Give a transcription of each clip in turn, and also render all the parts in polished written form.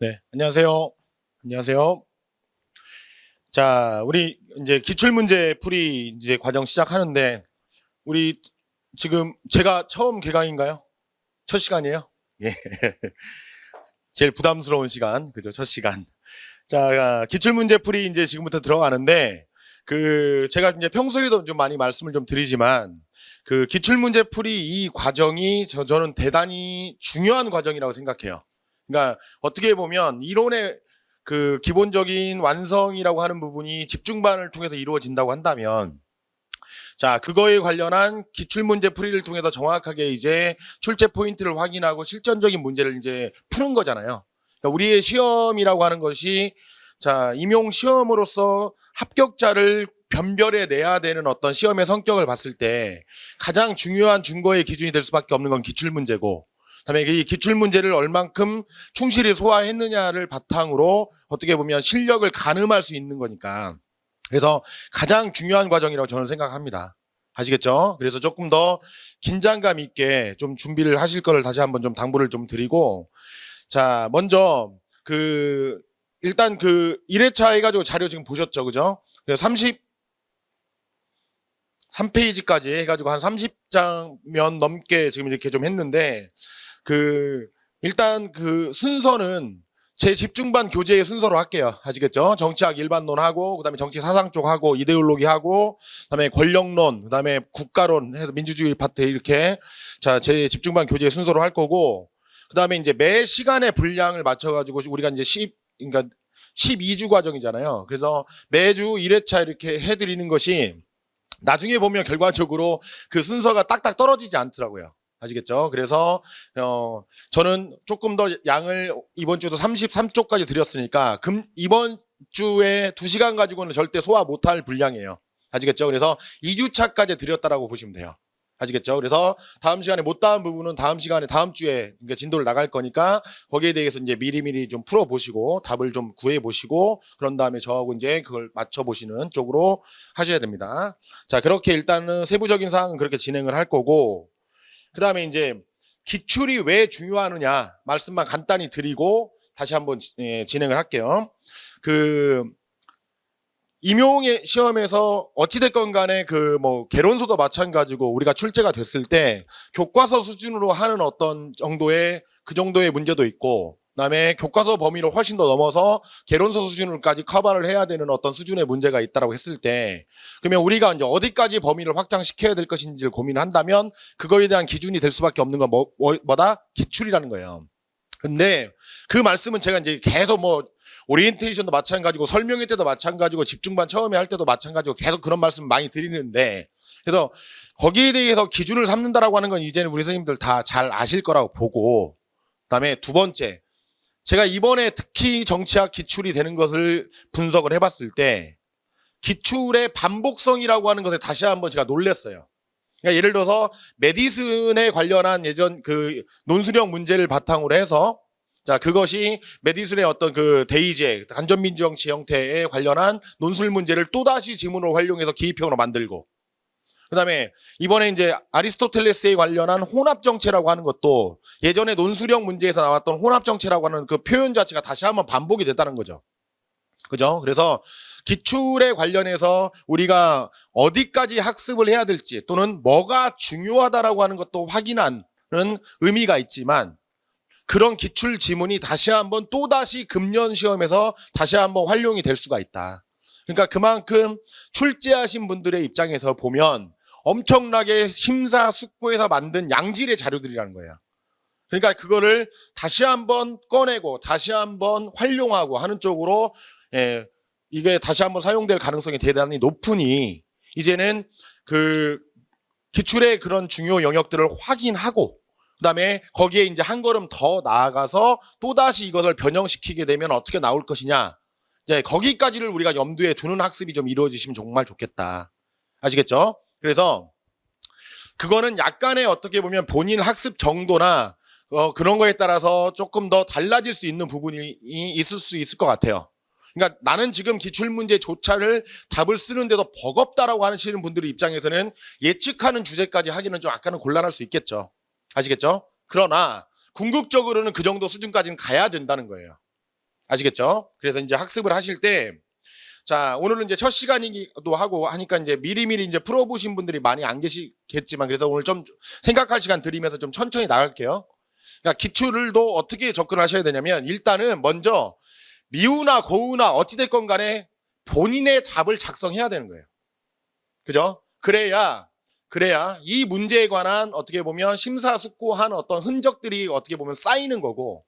네, 안녕하세요. 안녕하세요. 자, 우리 이제 기출문제 풀이 이제 과정 시작하는데, 우리 지금 제가 처음 개강인가요? 첫 시간이에요? 예. 제일 부담스러운 시간, 그죠? 첫 시간. 자, 기출문제 풀이 이제 지금부터 들어가는데, 제가 이제 평소에도 좀 많이 말씀을 좀 드리지만, 기출문제 풀이 이 과정이 저는 대단히 중요한 과정이라고 생각해요. 그러니까 어떻게 보면 이론의 기본적인 완성이라고 하는 부분이 집중반을 통해서 이루어진다고 한다면, 자, 그거에 관련한 기출문제 풀이를 통해서 정확하게 이제 출제 포인트를 확인하고 실전적인 문제를 이제 푸는 거잖아요. 그러니까 우리의 시험이라고 하는 것이, 자, 임용 시험으로서 합격자를 변별해 내야 되는 어떤 시험의 성격을 봤을 때 가장 중요한 준거의 기준이 될 수밖에 없는 건 기출문제고, 그다음에 이 기출문제를 얼만큼 충실히 소화했느냐를 바탕으로 어떻게 보면 실력을 가늠할 수 있는 거니까, 그래서 가장 중요한 과정이라고 저는 생각합니다. 아시겠죠? 그래서 조금 더 긴장감 있게 좀 준비를 하실 거를 다시 한번 좀 당부를 좀 드리고, 자, 먼저 일단 1회차 해가지고 자료 지금 보셨죠? 그죠? 그래서 33페이지까지 해가지고 한 30장면 넘게 지금 이렇게 좀 했는데, 일단 순서는 제 집중반 교재의 순서로 할게요. 아시겠죠? 정치학 일반론 하고, 그 다음에 정치 사상 쪽 하고, 이데올로기 하고, 그 다음에 권력론, 그 다음에 국가론 해서 민주주의 파트 이렇게, 자, 제 집중반 교재의 순서로 할 거고, 그 다음에 이제 매 시간의 분량을 맞춰가지고 우리가 이제 그러니까 12주 과정이잖아요. 그래서 매주 1회차 이렇게 해드리는 것이 나중에 보면 결과적으로 그 순서가 딱딱 떨어지지 않더라고요. 아시겠죠? 그래서 저는 조금 더 양을 이번 주도 33쪽까지 드렸으니까 이번 주에 2시간 가지고는 절대 소화 못할 분량이에요. 아시겠죠? 그래서 2주차까지 드렸다라고 보시면 돼요. 아시겠죠? 그래서 다음 시간에 못다한 부분은 다음 시간에 다음 주에 그러니까 진도를 나갈 거니까 거기에 대해서 이제 미리미리 좀 풀어보시고 답을 좀 구해보시고 그런 다음에 저하고 이제 그걸 맞춰보시는 쪽으로 하셔야 됩니다. 자, 그렇게 일단은 세부적인 사항은 그렇게 진행을 할 거고, 그 다음에 이제 기출이 왜 중요하느냐 말씀만 간단히 드리고 다시 한번 진행을 할게요. 임용의 시험에서 어찌됐건 간에 개론서도 마찬가지고 우리가 출제가 됐을 때 교과서 수준으로 하는 어떤 정도의 그 정도의 문제도 있고, 그다음에 교과서 범위를 훨씬 더 넘어서 개론서 수준을까지 커버를 해야 되는 어떤 수준의 문제가 있다라고 했을 때, 그러면 우리가 이제 어디까지 범위를 확장시켜야 될 것인지를 고민을 한다면 그거에 대한 기준이 될 수밖에 없는 건 뭐다? 기출이라는 거예요. 근데 그 말씀은 제가 이제 계속 오리엔테이션도 마찬가지고 설명회 때도 마찬가지고 집중반 처음에 할 때도 마찬가지고 계속 그런 말씀 많이 드리는데, 그래서 거기에 대해서 기준을 삼는다라고 하는 건 이제는 우리 선생님들 다 잘 아실 거라고 보고, 그다음에 두 번째, 제가 이번에 특히 정치학 기출이 되는 것을 분석을 해봤을 때 기출의 반복성이라고 하는 것에 다시 한번 제가 놀랐어요. 그러니까 예를 들어서 메디슨에 관련한 예전 논술형 문제를 바탕으로 해서, 자, 그것이 메디슨의 어떤 대의제, 간접민주정치 형태에 관련한 논술 문제를 또다시 지문으로 활용해서 기입형으로 만들고, 그 다음에 이번에 이제 아리스토텔레스에 관련한 혼합정체라고 하는 것도 예전에 논술형 문제에서 나왔던 혼합정체라고 하는 그 표현 자체가 다시 한번 반복이 됐다는 거죠. 그죠? 그래서 기출에 관련해서 우리가 어디까지 학습을 해야 될지 또는 뭐가 중요하다라고 하는 것도 확인하는 의미가 있지만, 그런 기출 지문이 다시 한번 또다시 금년 시험에서 다시 한번 활용이 될 수가 있다. 그러니까 그만큼 출제하신 분들의 입장에서 보면 엄청나게 심사숙고해서 만든 양질의 자료들이라는 거예요. 그러니까 그거를 다시 한번 꺼내고 다시 한번 활용하고 하는 쪽으로 이게 다시 한번 사용될 가능성이 대단히 높으니, 이제는 기출의 그런 중요 영역들을 확인하고 그다음에 거기에 이제 한 걸음 더 나아가서 또다시 이것을 변형시키게 되면 어떻게 나올 것이냐, 이제 거기까지를 우리가 염두에 두는 학습이 좀 이루어지시면 정말 좋겠다. 아시겠죠? 그래서 그거는 약간의 어떻게 보면 본인 학습 정도나 그런 거에 따라서 조금 더 달라질 수 있는 부분이 있을 수 있을 것 같아요. 그러니까 나는 지금 기출문제조차를 답을 쓰는데도 버겁다라고 하시는 분들의 입장에서는 예측하는 주제까지 하기는 좀 약간은 곤란할 수 있겠죠. 아시겠죠? 그러나 궁극적으로는 그 정도 수준까지는 가야 된다는 거예요. 아시겠죠? 그래서 이제 학습을 하실 때, 자, 오늘은 이제 첫 시간이기도 하고 하니까 이제 미리미리 이제 풀어보신 분들이 많이 안 계시겠지만, 그래서 오늘 좀 생각할 시간 드리면서 좀 천천히 나갈게요. 그러니까 기출을도 어떻게 접근하셔야 되냐면, 일단은 먼저 미우나 고우나 어찌됐건 간에 본인의 답을 작성해야 되는 거예요. 그죠? 그래야 이 문제에 관한 어떻게 보면 심사숙고한 어떤 흔적들이 어떻게 보면 쌓이는 거고,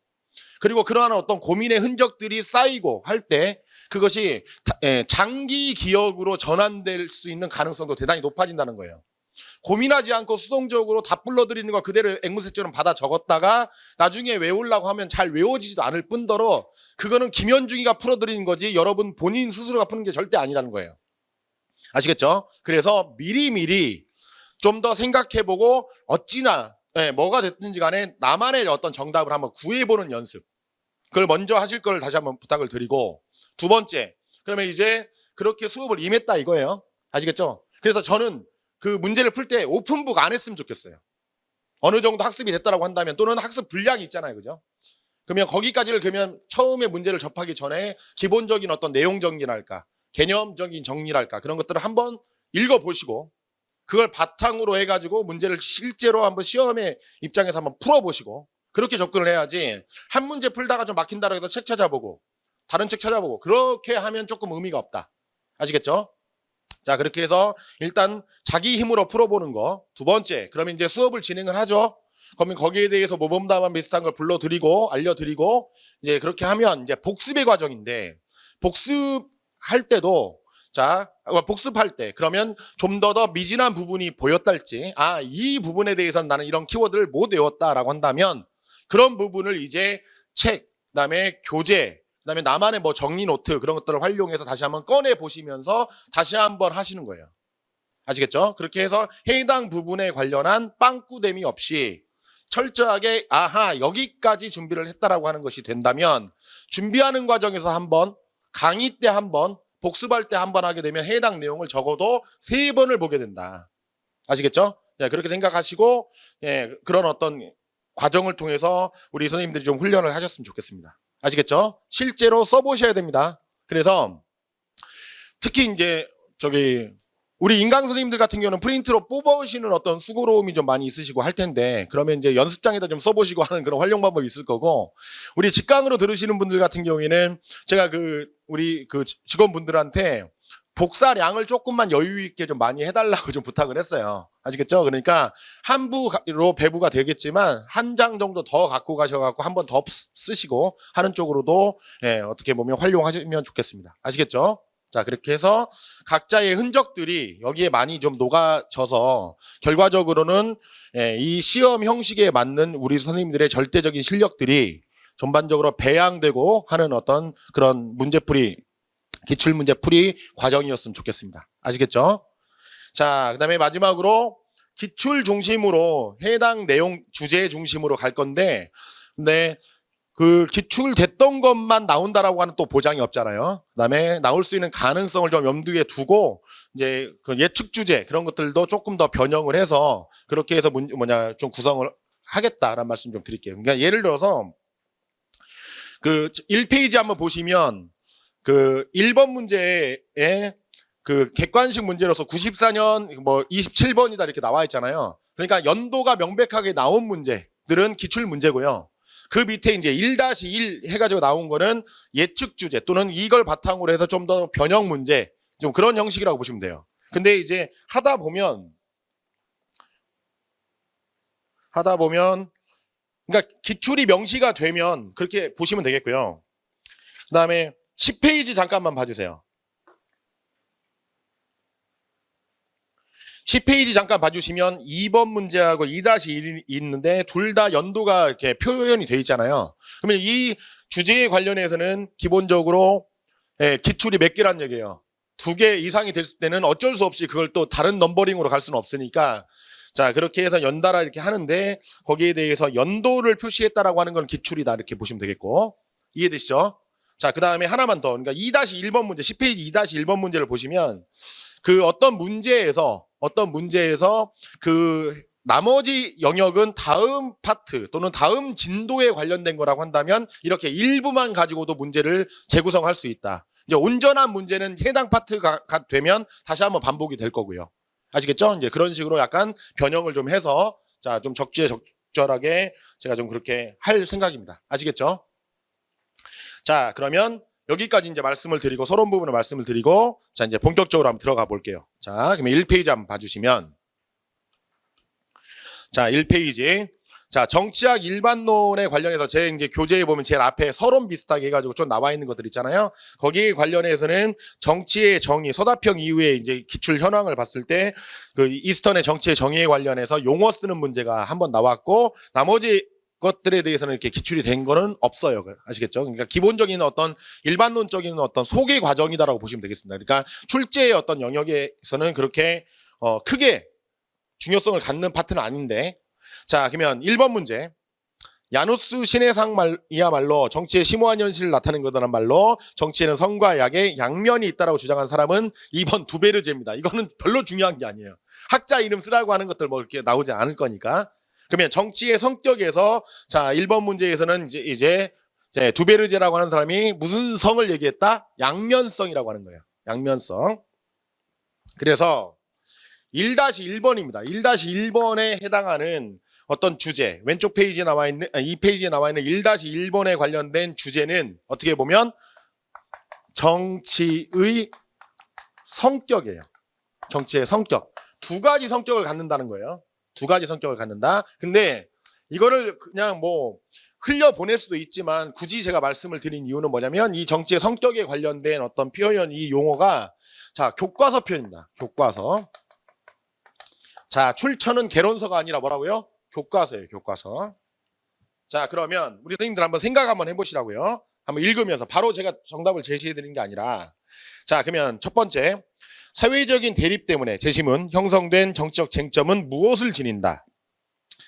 그리고 그러한 어떤 고민의 흔적들이 쌓이고 할 때 그것이 장기 기억으로 전환될 수 있는 가능성도 대단히 높아진다는 거예요. 고민하지 않고 수동적으로 답 불러드리는 거 그대로 앵무새처럼 받아 적었다가 나중에 외우려고 하면 잘 외워지지도 않을 뿐더러 그거는 김현중이가 풀어드리는 거지 여러분 본인 스스로가 푸는 게 절대 아니라는 거예요. 아시겠죠? 그래서 미리미리 좀 더 생각해보고 어찌나 뭐가 됐든지 간에 나만의 어떤 정답을 한번 구해보는 연습, 그걸 먼저 하실 걸 다시 한번 부탁을 드리고, 두 번째, 그러면 이제 그렇게 수업을 임했다 이거예요. 아시겠죠? 그래서 저는 그 문제를 풀 때 오픈북 안 했으면 좋겠어요. 어느 정도 학습이 됐다라고 한다면, 또는 학습 분량이 있잖아요. 그죠? 그러면 거기까지를 그러면 처음에 문제를 접하기 전에 기본적인 어떤 내용 정리랄까, 개념적인 정리랄까, 그런 것들을 한번 읽어보시고, 그걸 바탕으로 해가지고 문제를 실제로 한번 시험의 입장에서 한번 풀어보시고, 그렇게 접근을 해야지 한 문제 풀다가 좀 막힌다고 해서 책 찾아보고 다른 책 찾아보고 그렇게 하면 조금 의미가 없다. 아시겠죠? 자, 그렇게 해서 일단 자기 힘으로 풀어보는 거. 두 번째, 그러면 이제 수업을 진행을 하죠. 그러면 거기에 대해서 모범답안 비슷한 걸 불러드리고 알려드리고, 이제 그렇게 하면 이제 복습의 과정인데, 복습할 때도, 자, 복습할 때 그러면 좀 더 미진한 부분이 보였달지, 이 부분에 대해서는 나는 이런 키워드를 못 외웠다라고 한다면 그런 부분을 이제 책, 그다음에 교재, 그다음에 나만의 뭐 정리 노트 그런 것들을 활용해서 다시 한번 꺼내 보시면서 다시 한번 하시는 거예요. 아시겠죠? 그렇게 해서 해당 부분에 관련한 빵꾸됨이 없이 철저하게 여기까지 준비를 했다라고 하는 것이 된다면, 준비하는 과정에서 한번, 강의 때 한번, 복습할 때 한번 하게 되면 해당 내용을 적어도 3번을 보게 된다. 아시겠죠? 네, 그렇게 생각하시고 그런 어떤 과정을 통해서 우리 선생님들이 좀 훈련을 하셨으면 좋겠습니다. 아시겠죠? 실제로 써보셔야 됩니다. 그래서 특히 이제 우리 인강 선생님들 같은 경우는 프린트로 뽑아오시는 어떤 수고로움이 좀 많이 있으시고 할 텐데, 그러면 이제 연습장에다 좀 써보시고 하는 그런 활용 방법이 있을 거고, 우리 직강으로 들으시는 분들 같은 경우에는 제가 우리 직원분들한테 복사량을 조금만 여유 있게 좀 많이 해달라고 좀 부탁을 했어요. 아시겠죠? 그러니까 한 부로 배부가 되겠지만 한 장 정도 더 갖고 가셔갖고 한 번 더 쓰시고 하는 쪽으로도 어떻게 보면 활용하시면 좋겠습니다. 아시겠죠? 자, 그렇게 해서 각자의 흔적들이 여기에 많이 좀 녹아져서 결과적으로는 이 시험 형식에 맞는 우리 선생님들의 절대적인 실력들이 전반적으로 배양되고 하는 어떤 그런 문제풀이, 기출문제풀이 과정이었으면 좋겠습니다. 아시겠죠? 자, 그 다음에 마지막으로 기출 중심으로 해당 내용 주제 중심으로 갈 건데, 근데 그 기출됐던 것만 나온다라고 하는 또 보장이 없잖아요. 그다음에 나올 수 있는 가능성을 좀 염두에 두고 이제 그 예측 주제 그런 것들도 조금 더 변형을 해서 그렇게 해서 좀 구성을 하겠다라는 말씀 좀 드릴게요. 그러니까 예를 들어서 그 1페이지 한번 보시면 그 1번 문제에 그 객관식 문제로서 94년 뭐 27번이다 이렇게 나와 있잖아요. 그러니까 연도가 명백하게 나온 문제들은 기출 문제고요. 그 밑에 이제 1-1 해가지고 나온 거는 예측 주제 또는 이걸 바탕으로 해서 좀 더 변형 문제, 좀 그런 형식이라고 보시면 돼요. 근데 이제 하다 보면 그러니까 기출이 명시가 되면 그렇게 보시면 되겠고요. 그 다음에 10페이지 잠깐만 봐주세요. 10페이지 잠깐 봐주시면 2번 문제하고 2-1이 있는데 둘 다 연도가 이렇게 표현이 되어 있잖아요. 그러면 이 주제에 관련해서는 기본적으로 기출이 몇 개란 얘기예요. 2개 이상이 됐을 때는 어쩔 수 없이 그걸 또 다른 넘버링으로 갈 수는 없으니까, 자, 그렇게 해서 연달아 이렇게 하는데 거기에 대해서 연도를 표시했다라고 하는 건 기출이다 이렇게 보시면 되겠고, 이해되시죠? 자, 그 다음에 하나만 더, 그러니까 2-1번 문제, 10페이지 2-1번 문제를 보시면 그 어떤 문제에서 그 나머지 영역은 다음 파트 또는 다음 진도에 관련된 거라고 한다면 이렇게 일부만 가지고도 문제를 재구성할 수 있다. 이제 온전한 문제는 해당 파트가 되면 다시 한번 반복이 될 거고요. 아시겠죠? 이제 그런 식으로 약간 변형을 좀 해서 자, 좀 적절하게 제가 좀 그렇게 할 생각입니다. 아시겠죠? 자, 그러면 여기까지 이제 말씀을 드리고 서론 부분을 말씀을 드리고 자, 이제 본격적으로 한번 들어가 볼게요. 자, 그러면 1페이지 한번 봐주시면 자, 1페이지. 자, 정치학 일반론에 관련해서 제 이제 교재에 보면 제일 앞에 서론 비슷하게 해가지고 좀 나와 있는 것들 있잖아요. 거기에 관련해서는 정치의 정의, 서다평 이후에 이제 기출 현황을 봤을 때 그 이스턴의 정치의 정의에 관련해서 용어 쓰는 문제가 한번 나왔고 나머지 것들에 대해서는 이렇게 기출이 된 거는 없어요. 아시겠죠? 그러니까 기본적인 어떤 일반론적인 어떤 소개 과정이다라고 보시면 되겠습니다. 그러니까 출제의 어떤 영역에서는 그렇게 크게 중요성을 갖는 파트는 아닌데 자 그러면 1번 문제 야누스 신해상 이야말로 정치의 심오한 현실을 나타낸 거다란 말로 정치에는 성과 약의 양면이 있다라고 주장한 사람은 2번 두베르제입니다. 이거는 별로 중요한 게 아니에요. 학자 이름 쓰라고 하는 것들 뭐 이렇게 나오지 않을 거니까 그러면 정치의 성격에서 자 1번 문제에서는 이제 두베르제라고 하는 사람이 무슨 성을 얘기했다? 양면성이라고 하는 거예요. 양면성. 그래서 1-1번입니다. 1-1번에 해당하는 어떤 주제, 왼쪽 페이지에 나와 있는, 이 페이지에 나와 있는 1-1번에 관련된 주제는 어떻게 보면 정치의 성격이에요. 정치의 성격. 두 가지 성격을 갖는다는 거예요. 두 가지 성격을 갖는다. 근데 이거를 그냥 뭐 흘려보낼 수도 있지만 굳이 제가 말씀을 드린 이유는 뭐냐면 이 정치의 성격에 관련된 어떤 표현, 이 용어가 자, 교과서 표현입니다. 교과서. 자, 출처는 개론서가 아니라 뭐라고요? 교과서예요, 교과서. 자, 그러면 우리 선생님들 한번 생각 한번 해보시라고요. 한번 읽으면서 바로 제가 정답을 제시해드리는 게 아니라 자, 그러면 첫 번째 사회적인 대립 때문에 재심은 형성된 정치적 쟁점은 무엇을 지닌다?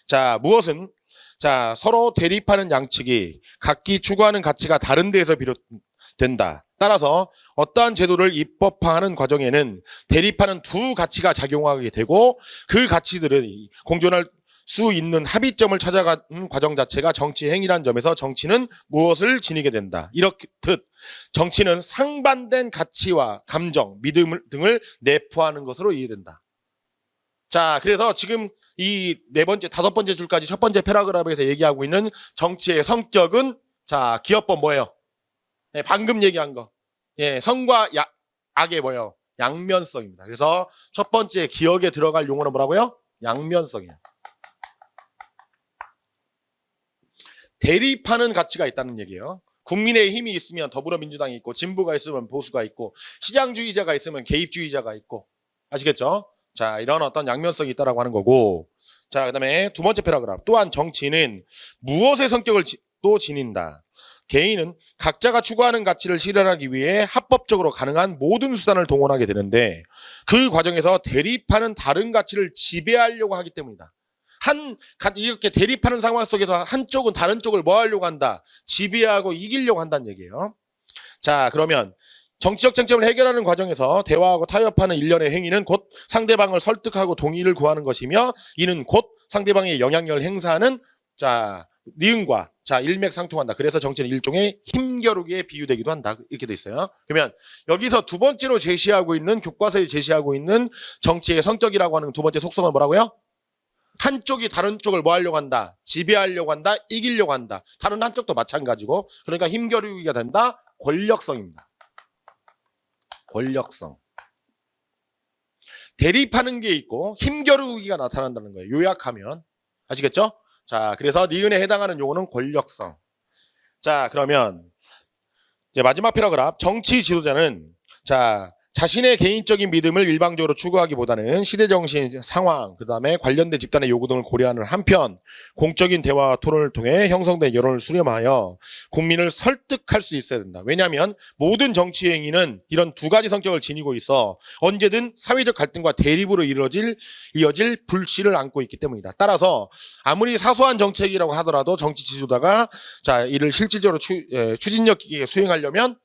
자, 무엇은 자 서로 대립하는 양측이 각기 추구하는 가치가 다른 데에서 비롯된다. 따라서 어떠한 제도를 입법화하는 과정에는 대립하는 두 가치가 작용하게 되고 그 가치들은 공존할 수 있는 합의점을 찾아가는 과정 자체가 정치 행위라는 점에서 정치는 무엇을 지니게 된다. 이렇듯 정치는 상반된 가치와 감정, 믿음 등을 내포하는 것으로 이해된다. 자, 그래서 지금 이 네 번째, 다섯 번째 줄까지 첫 번째 패러그래프에서 얘기하고 있는 정치의 성격은 자, 기업법 뭐예요? 네, 방금 얘기한 거. 예, 성과 악의 뭐예요? 양면성입니다. 그래서 첫 번째 기억에 들어갈 용어는 뭐라고요? 양면성이에요. 대립하는 가치가 있다는 얘기예요. 국민의 힘이 있으면 더불어민주당이 있고 진보가 있으면 보수가 있고 시장주의자가 있으면 개입주의자가 있고 아시겠죠? 자, 이런 어떤 양면성이 있다라고 하는 거고 자, 그다음에 두 번째 패러그래프 또한 정치는 무엇의 성격을 또 지닌다. 개인은 각자가 추구하는 가치를 실현하기 위해 합법적으로 가능한 모든 수단을 동원하게 되는데 그 과정에서 대립하는 다른 가치를 지배하려고 하기 때문이다. 이렇게 대립하는 상황 속에서 한쪽은 다른 쪽을 뭐 하려고 한다? 지배하고 이기려고 한다는 얘기예요. 자, 그러면 정치적 쟁점을 해결하는 과정에서 대화하고 타협하는 일련의 행위는 곧 상대방을 설득하고 동의를 구하는 것이며 이는 곧 상대방의 영향력을 행사하는 자, 니은과 자, 일맥상통한다. 그래서 정치는 일종의 힘겨루기에 비유되기도 한다. 이렇게 돼 있어요. 그러면 여기서 두 번째로 제시하고 있는 교과서에 제시하고 있는 정치의 성격이라고 하는 두 번째 속성은 뭐라고요? 한쪽이 다른 쪽을 뭐 하려고 한다? 지배하려고 한다? 이기려고 한다. 다른 한쪽도 마찬가지고 그러니까 힘겨루기가 된다? 권력성입니다. 권력성. 대립하는 게 있고 힘겨루기가 나타난다는 거예요. 요약하면. 아시겠죠? 자, 그래서 니은에 해당하는 용어는 권력성. 자, 그러면 이제 마지막 패러그래프. 정치 지도자는 자, 자신의 개인적인 믿음을 일방적으로 추구하기보다는 시대정신, 상황, 그 다음에 관련된 집단의 요구 등을 고려하는 한편 공적인 대화와 토론을 통해 형성된 여론을 수렴하여 국민을 설득할 수 있어야 된다. 왜냐하면 모든 정치 행위는 이런 두 가지 성격을 지니고 있어 언제든 사회적 갈등과 대립으로 이어질 불씨를 안고 있기 때문이다. 따라서 아무리 사소한 정책이라고 하더라도 정치 지도자가 자, 이를 실질적으로 추진력 있게 수행하려면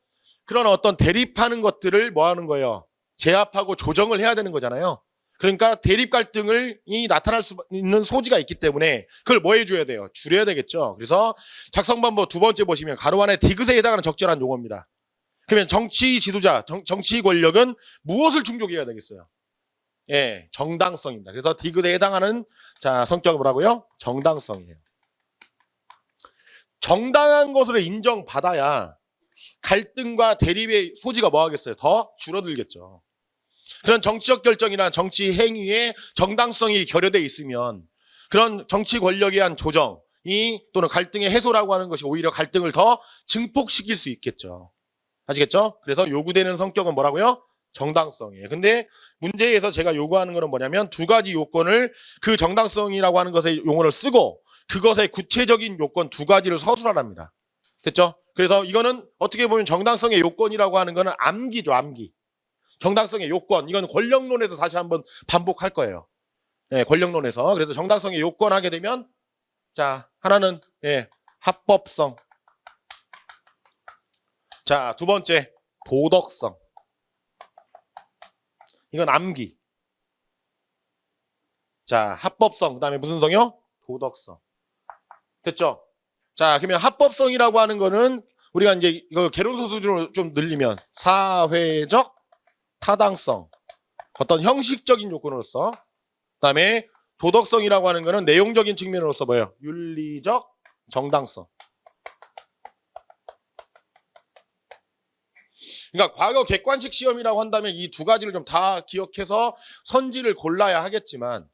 그런 어떤 대립하는 것들을 뭐 하는 거예요? 제압하고 조정을 해야 되는 거잖아요. 그러니까 대립 갈등이 나타날 수 있는 소지가 있기 때문에 그걸 뭐 해줘야 돼요? 줄여야 되겠죠. 그래서 작성반보 두 번째 보시면 가로 안에 디귿에 해당하는 적절한 용어입니다. 그러면 정치 지도자, 정치 권력은 무엇을 충족해야 되겠어요? 예, 정당성입니다. 그래서 디귿에 해당하는 자 성격은 뭐라고요? 정당성이에요. 정당한 것으로 인정받아야 갈등과 대립의 소지가 뭐 하겠어요? 더 줄어들겠죠. 그런 정치적 결정이나 정치 행위에 정당성이 결여돼 있으면 그런 정치 권력에 의한 조정이 또는 갈등의 해소라고 하는 것이 오히려 갈등을 더 증폭시킬 수 있겠죠. 아시겠죠? 그래서 요구되는 성격은 뭐라고요? 정당성이에요. 근데 문제에서 제가 요구하는 것은 뭐냐면 두 가지 요건을 그 정당성이라고 하는 것의 용어를 쓰고 그것의 구체적인 요건 두 가지를 서술하랍니다. 됐죠? 그래서 이거는 어떻게 보면 정당성의 요건이라고 하는 거는 암기죠, 암기. 정당성의 요건, 이건 권력론에서 다시 한번 반복할 거예요. 예, 권력론에서. 그래서 정당성의 요건 하게 되면 자, 하나는 예, 합법성. 자, 두 번째 도덕성. 이건 암기. 자, 합법성. 그다음에 무슨 성이요? 도덕성. 됐죠? 자, 그러면 합법성이라고 하는 거는 우리가 이제 이거 개론서 수준으로 좀 늘리면 사회적 타당성, 어떤 형식적인 요건으로서, 그다음에 도덕성이라고 하는 거는 내용적인 측면으로서 뭐예요? 윤리적 정당성. 그러니까 과거 객관식 시험이라고 한다면 이 두 가지를 좀 다 기억해서 선지를 골라야 하겠지만,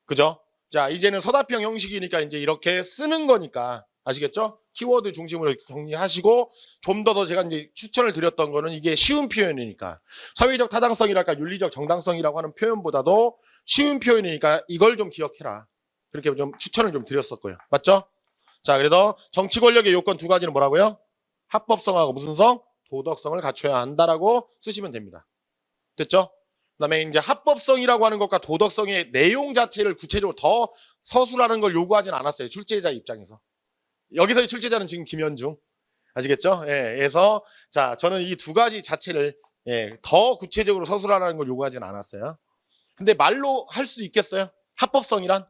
그죠? 자, 이제는 서답형 형식이니까 이제 이렇게 쓰는 거니까 아시겠죠? 키워드 중심으로 정리하시고 좀 더 제가 이제 추천을 드렸던 거는 이게 쉬운 표현이니까 사회적 타당성이랄까 윤리적 정당성이라고 하는 표현보다도 쉬운 표현이니까 이걸 좀 기억해라. 그렇게 좀 추천을 좀 드렸었고요. 맞죠? 자, 그래서 정치 권력의 요건 두 가지는 뭐라고요? 합법성하고 무슨 성? 도덕성을 갖춰야 한다라고 쓰시면 됩니다. 됐죠? 그다음에 이제 합법성이라고 하는 것과 도덕성의 내용 자체를 구체적으로 더 서술하는 걸 요구하진 않았어요. 출제자 입장에서. 여기서의 출제자는 지금 김현중. 아시겠죠? 예, 그래서 자, 저는 이 두 가지 자체를 예, 더 구체적으로 서술하라는 걸 요구하진 않았어요. 근데 말로 할 수 있겠어요? 합법성이란?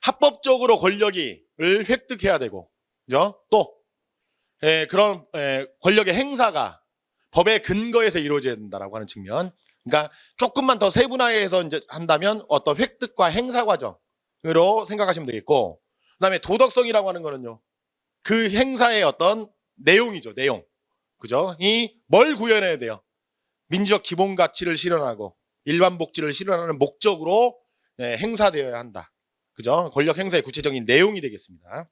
합법적으로 권력을 획득해야 되고, 그죠? 또 예, 그런 권력의 행사가 법의 근거에서 이루어져야 된다라고 하는 측면. 그러니까 조금만 더 세분화해서 이제 한다면 어떤 획득과 행사 과정으로 생각하시면 되겠고, 그다음에 도덕성이라고 하는 거는요. 그 행사의 어떤 내용이죠, 내용. 그죠? 이 뭘 구현해야 돼요? 민주적 기본 가치를 실현하고 일반 복지를 실현하는 목적으로 행사되어야 한다. 그죠? 권력 행사의 구체적인 내용이 되겠습니다.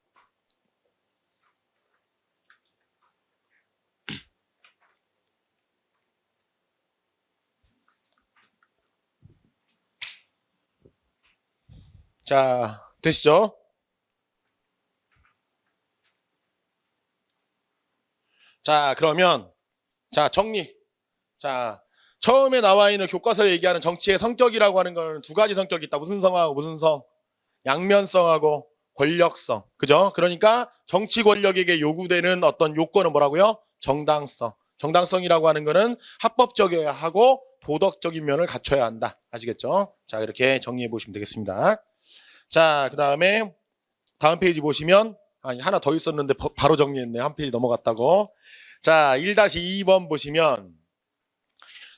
자, 되시죠? 자, 그러면 자, 정리. 자, 처음에 나와 있는 교과서에 얘기하는 정치의 성격이라고 하는 거는 두 가지 성격이 있다. 무슨 성하고 무슨 성? 양면성하고 권력성. 그죠? 그러니까 정치 권력에게 요구되는 어떤 요건은 뭐라고요? 정당성. 정당성이라고 하는 거는 합법적이어야 하고 도덕적인 면을 갖춰야 한다. 아시겠죠? 자, 이렇게 정리해 보시면 되겠습니다. 자, 그 다음에 다음 페이지 보시면 아니 하나 더 있었는데 바로 정리했네. 한 페이지 넘어갔다고. 자, 1-2번 보시면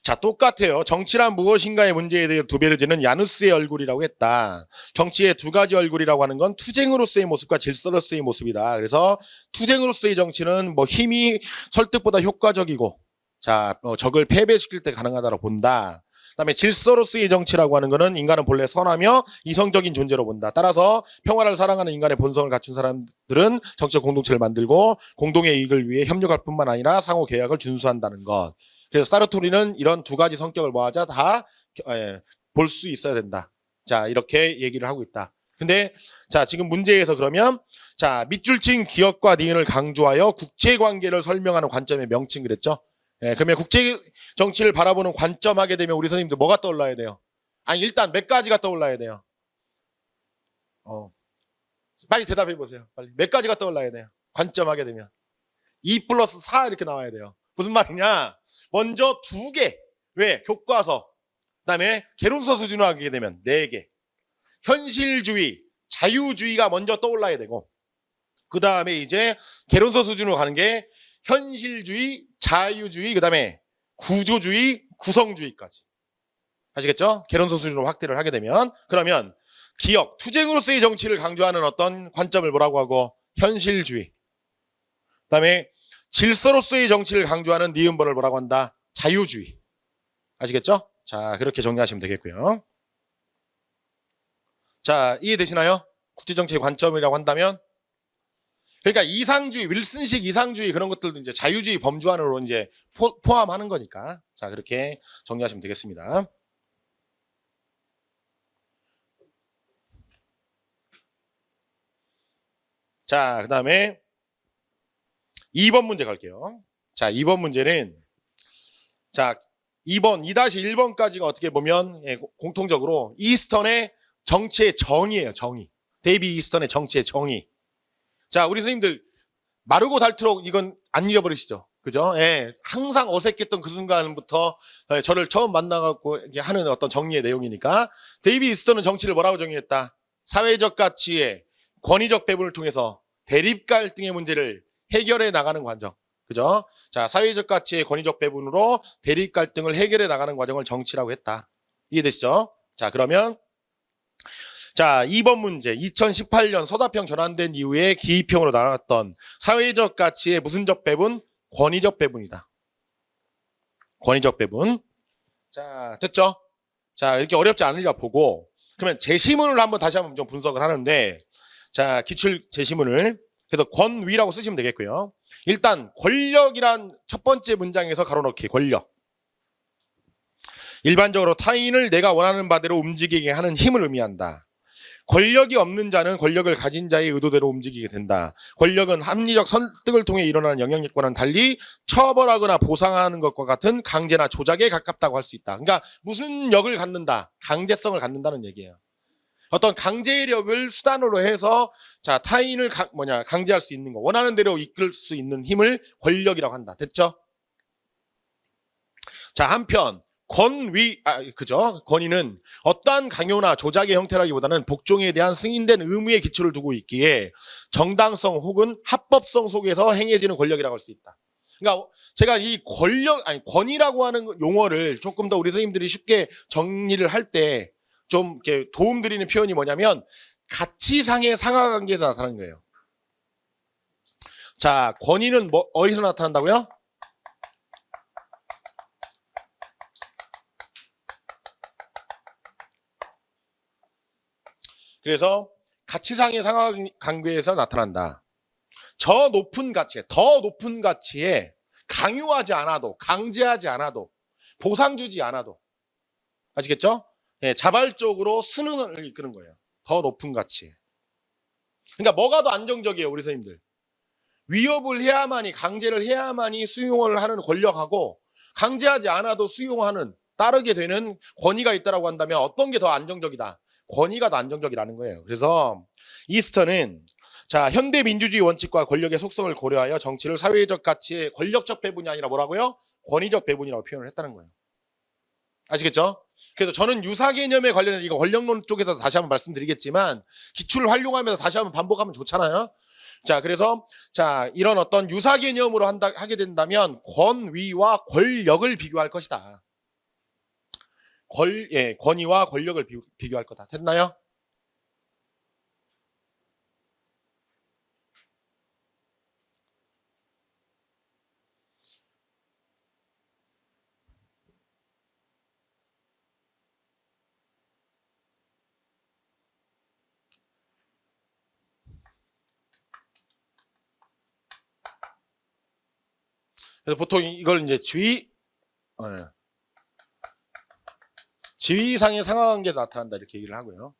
자, 똑같아요. 정치란 무엇인가의 문제에 대해 두베르지는 야누스의 얼굴이라고 했다. 정치의 두 가지 얼굴이라고 하는 건 투쟁으로서의 모습과 질서로서의 모습이다. 그래서 투쟁으로서의 정치는 뭐 힘이 설득보다 효과적이고 자, 적을 패배시킬 때 가능하다고 본다. 그다음에 질서로서의 정치라고 하는 거는 인간은 본래 선하며 이성적인 존재로 본다. 따라서 평화를 사랑하는 인간의 본성을 갖춘 사람들은 정치적 공동체를 만들고 공동의 이익을 위해 협력할 뿐만 아니라 상호 계약을 준수한다는 것. 그래서 사르토리는 이런 두 가지 성격을 모아자 다 볼 수 있어야 된다. 자, 이렇게 얘기를 하고 있다. 근데 자, 지금 문제에서 그러면 자, 밑줄 친 기업과 니은을 강조하여 국제 관계를 설명하는 관점의 명칭 그랬죠? 예, 그러면 국제 정치를 바라보는 관점 하게 되면 우리 선생님들 뭐가 떠올라야 돼요? 아니, 일단 몇 가지가 떠올라야 돼요? 빨리 대답해 보세요. 빨리. 몇 가지가 떠올라야 돼요? 관점 하게 되면. 2+4 이렇게 나와야 돼요. 무슨 말이냐? 먼저 2개. 왜? 교과서. 그다음에 개론서 수준으로 하게 되면 4개. 현실주의, 자유주의가 먼저 떠올라야 되고, 그다음에 이제 개론서 수준으로 가는 게 현실주의, 자유주의, 그다음에 구조주의, 구성주의까지. 아시겠죠? 개론서 수준으로 확대를 하게 되면, 그러면 기업, 투쟁으로서의 정치를 강조하는 어떤 관점을 뭐라고 하고? 현실주의. 그다음에 질서로서의 정치를 강조하는 니은벌을 뭐라고 한다? 자유주의. 아시겠죠? 자, 그렇게 정리하시면 되겠고요. 자, 이해되시나요? 국제정치의 관점이라고 한다면, 그러니까 이상주의, 윌슨식 이상주의 그런 것들도 이제 자유주의 범주 안으로 이제 포함하는 거니까. 자, 그렇게 정리하시면 되겠습니다. 자, 그 다음에 2번 문제 갈게요. 자, 2번 문제는, 자, 2번, 2-1번까지가 어떻게 보면, 예, 공통적으로 이스턴의 정치의 정의예요, 정의. 데이비 이스턴의 정치의 정의. 자, 우리 선생님들 마르고 닳도록 이건 안 잊어버리시죠? 그죠? 예, 항상 어색했던 그 순간부터 저를 처음 만나갖고 하는 어떤 정리의 내용이니까, 데이비 이스턴은 정치를 뭐라고 정의했다? 사회적 가치의 권위적 배분을 통해서 대립 갈등의 문제를 해결해 나가는 과정. 그죠? 자, 사회적 가치의 권위적 배분으로 대립 갈등을 해결해 나가는 과정을 정치라고 했다. 이해되시죠? 자, 그러면 자, 2번 문제. 2018년 서다평 전환된 이후에 기입형으로 나왔던 사회적 가치의 무슨 적 배분? 권위적 배분이다. 권위적 배분. 자, 됐죠? 자, 이렇게 어렵지 않으리라 보고, 그러면 제시문을 다시 한번 좀 분석을 하는데, 자, 기출 제시문을 그래서 권위라고 쓰시면 되겠고요. 일단 권력이란 첫 번째 문장에서 가로넣기. 권력. 일반적으로 타인을 내가 원하는 바대로 움직이게 하는 힘을 의미한다. 권력이 없는 자는 권력을 가진 자의 의도대로 움직이게 된다. 권력은 합리적 설득을 통해 일어나는 영향력과는 달리 처벌하거나 보상하는 것과 같은 강제나 조작에 가깝다고 할 수 있다. 그러니까 무슨 역을 갖는다? 강제성을 갖는다는 얘기예요. 어떤 강제력을 수단으로 해서 자, 타인을 강제할 수 있는 거, 원하는 대로 이끌 수 있는 힘을 권력이라고 한다. 됐죠? 자, 한편 그죠? 권위는 어떠한 강요나 조작의 형태라기보다는 복종에 대한 승인된 의무의 기초를 두고 있기에 정당성 혹은 합법성 속에서 행해지는 권력이라고 할 수 있다. 그러니까 제가 이 권위라고 하는 용어를 조금 더 우리 선생님들이 쉽게 정리를 할 때 좀 이렇게 도움 드리는 표현이 뭐냐면 가치상의 상하관계에서 나타나는 거예요. 자, 권위는 어디서 나타난다고요? 그래서 가치상의 상하관계에서 나타난다. 더 높은 가치에 강요하지 않아도, 강제하지 않아도, 보상 주지 않아도, 아시겠죠? 네, 자발적으로 순응을 이끄는 거예요. 더 높은 가치에. 그러니까 뭐가 더 안정적이에요, 우리 선생님들? 위협을 해야만이, 강제를 해야만이 수용을 하는 권력하고 강제하지 않아도 수용하는, 따르게 되는 권위가 있다라고 한다면 어떤 게 더 안정적이다? 권위가 더 안정적이라는 거예요. 그래서 이스턴은 자, 현대 민주주의 원칙과 권력의 속성을 고려하여 정치를 사회적 가치의 권력적 배분이 아니라 뭐라고요? 권위적 배분이라고 표현을 했다는 거예요. 아시겠죠? 그래서 저는 유사 개념에 관련해서 이거 권력론 쪽에서 다시 한번 말씀드리겠지만 기출을 활용하면서 다시 한번 반복하면 좋잖아요. 자, 그래서 자, 이런 어떤 유사 개념으로 하게 된다면 권위와 권력을 비교할 것이다. 권위와 권력을 비교할 거다. 됐나요? 그래서 보통 이걸 이제 지위상의 상하관계에서 나타난다 이렇게 얘기를 하고요.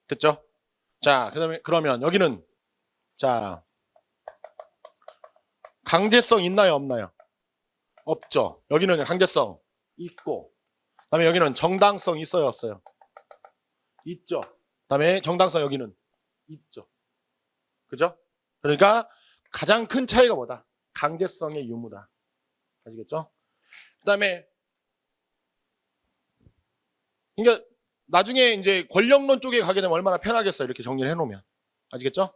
됐죠? 자, 그러면 여기는 자, 강제성 있나요, 없나요? 없죠. 여기는 강제성 있고, 그다음에 여기는 정당성 있어요, 없어요? 있죠. 그다음에 정당성 여기는 있죠. 그죠? 그러니까 가장 큰 차이가 뭐다? 강제성의 유무다. 아시겠죠? 그다음에 그러니까 나중에 이제 권력론 쪽에 가게 되면 얼마나 편하겠어요. 이렇게 정리를 해놓으면. 아시겠죠?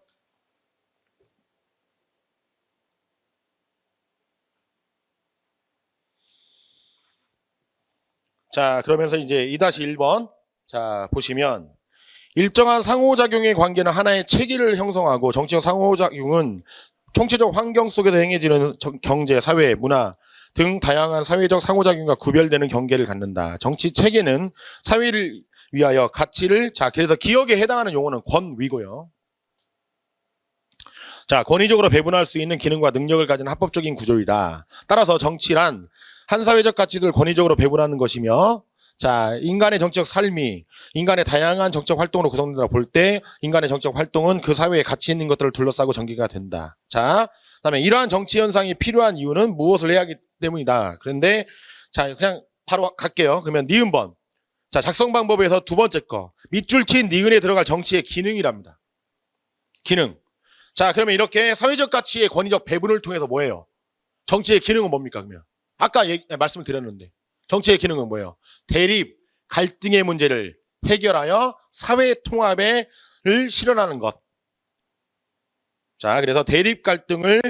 자, 그러면서 이제 2-1번. 자, 보시면 일정한 상호작용의 관계는 하나의 체계를 형성하고 정치적 상호작용은 총체적 환경 속에서 행해지는 경제, 사회, 문화 등 다양한 사회적 상호작용과 구별되는 경계를 갖는다. 정치 체계는 사회를 위하여 가치를, 자, 그래서 기억에 해당하는 용어는 권위고요. 자, 권위적으로 배분할 수 있는 기능과 능력을 가진 합법적인 구조이다. 따라서 정치란 한 사회적 가치들을 권위적으로 배분하는 것이며, 자, 인간의 정치적 삶이 인간의 다양한 정치적 활동으로 구성된다고 볼 때 인간의 정치적 활동은 그 사회에 가치 있는 것들을 둘러싸고 전개가 된다. 자, 그다음에 이러한 정치 현상이 필요한 이유는 무엇을 해야 하기 때문이다. 그런데 자, 그냥 바로 갈게요. 그러면 니은번. 자, 작성 방법에서 두 번째 거. 밑줄 친 니은에 들어갈 정치의 기능이랍니다. 기능. 자, 그러면 이렇게 사회적 가치의 권위적 배분을 통해서 뭐예요? 정치의 기능은 뭡니까, 그러면? 아까 말씀을 드렸는데. 정치의 기능은 뭐예요? 대립, 갈등의 문제를 해결하여 사회 통합을 실현하는 것. 자, 그래서 대립 갈등을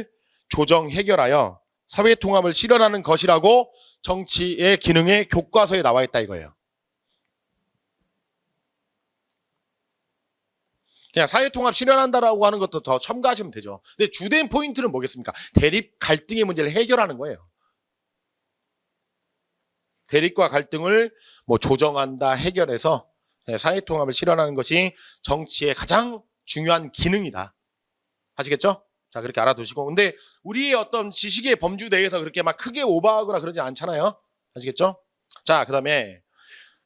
조정, 해결하여 사회 통합을 실현하는 것이라고 정치의 기능의 교과서에 나와 있다 이거예요. 그냥 사회 통합 실현한다라고 하는 것도 더 첨가하시면 되죠. 근데 주된 포인트는 뭐겠습니까? 대립, 갈등의 문제를 해결하는 거예요. 대립과 갈등을 뭐 조정한다, 해결해서 사회 통합을 실현하는 것이 정치의 가장 중요한 기능이다. 아시겠죠? 자, 그렇게 알아두시고. 근데 우리의 어떤 지식의 범주 내에서 그렇게 막 크게 오버하거나 그러지 않잖아요. 아시겠죠? 자, 그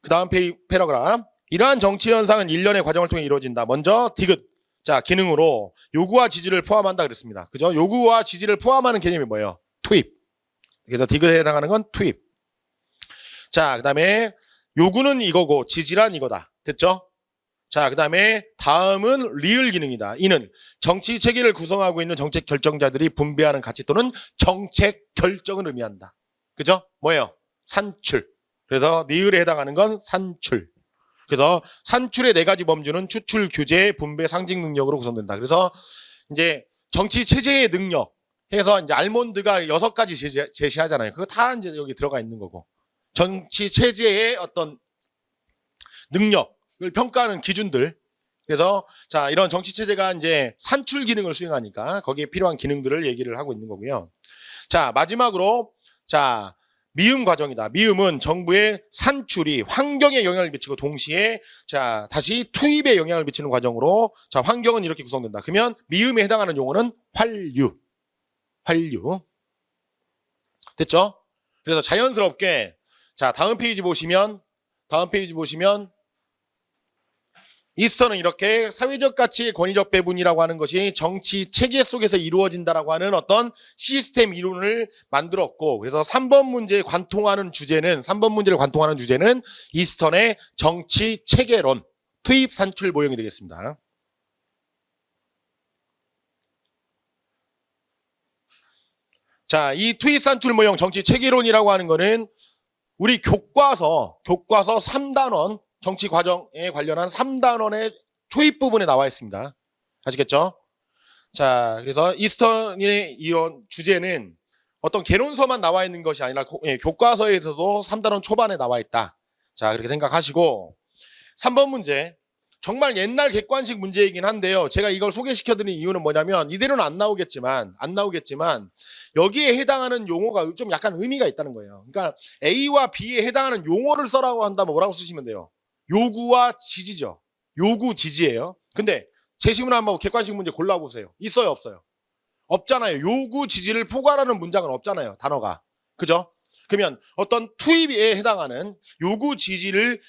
다음 패러그램. 이러한 정치 현상은 일련의 과정을 통해 이루어진다. 먼저 디귿. 자, 기능으로 요구와 지지를 포함한다 그랬습니다. 그죠? 요구와 지지를 포함하는 개념이 뭐예요? 투입. 그래서 디귿에 해당하는 건 투입. 자, 그 다음에 요구는 이거고 지지란 이거다. 됐죠? 자, 그 다음에 다음은 리을 기능이다. 이는 정치 체계를 구성하고 있는 정책 결정자들이 분배하는 가치 또는 정책 결정을 의미한다. 그죠? 뭐예요? 산출. 그래서 리을에 해당하는 건 산출. 그래서 산출의 4가지 범주는 추출, 규제, 분배, 상징 능력으로 구성된다. 그래서 이제 정치 체제의 능력 해서 이제 알몬드가 6가지 제시하잖아요. 그거 다 이제 여기 들어가 있는 거고. 정치 체제의 어떤 능력을 평가하는 기준들. 그래서 자, 이런 정치 체제가 이제 산출 기능을 수행하니까 거기에 필요한 기능들을 얘기를 하고 있는 거고요. 자, 마지막으로 자, 미음 과정이다. 미음은 정부의 산출이 환경에 영향을 미치고 동시에 자, 다시 투입에 영향을 미치는 과정으로 자, 환경은 이렇게 구성된다. 그러면 미음에 해당하는 용어는 환류. 환류. 됐죠? 그래서 자연스럽게 자, 다음 페이지 보시면 이스터는 이렇게 사회적 가치의 권위적 배분이라고 하는 것이 정치 체계 속에서 이루어진다라고 하는 어떤 시스템 이론을 만들었고, 그래서 3번 문제를 관통하는 주제는 이스턴의 정치 체계론, 투입 산출 모형이 되겠습니다. 자, 이 투입 산출 모형 정치 체계론이라고 하는 거는 우리 교과서 3단원 정치 과정에 관련한 3단원의 초입 부분에 나와 있습니다. 아시겠죠? 자, 그래서 이스턴의 이런 주제는 어떤 개론서만 나와 있는 것이 아니라 교과서에서도 3단원 초반에 나와 있다. 자, 그렇게 생각하시고 3번 문제. 정말 옛날 객관식 문제이긴 한데요. 제가 이걸 소개시켜드린 이유는 뭐냐면 이대로는 안 나오겠지만 여기에 해당하는 용어가 좀 약간 의미가 있다는 거예요. 그러니까 A와 B에 해당하는 용어를 써라고 한다면 뭐라고 쓰시면 돼요? 요구와 지지죠. 요구, 지지예요. 근데 제시문 한번 객관식 문제 골라보세요. 있어요, 없어요? 없잖아요. 요구, 지지를 포괄하는 문장은 없잖아요. 단어가. 그죠? 그러면 어떤 투입에 해당하는 요구, 지지를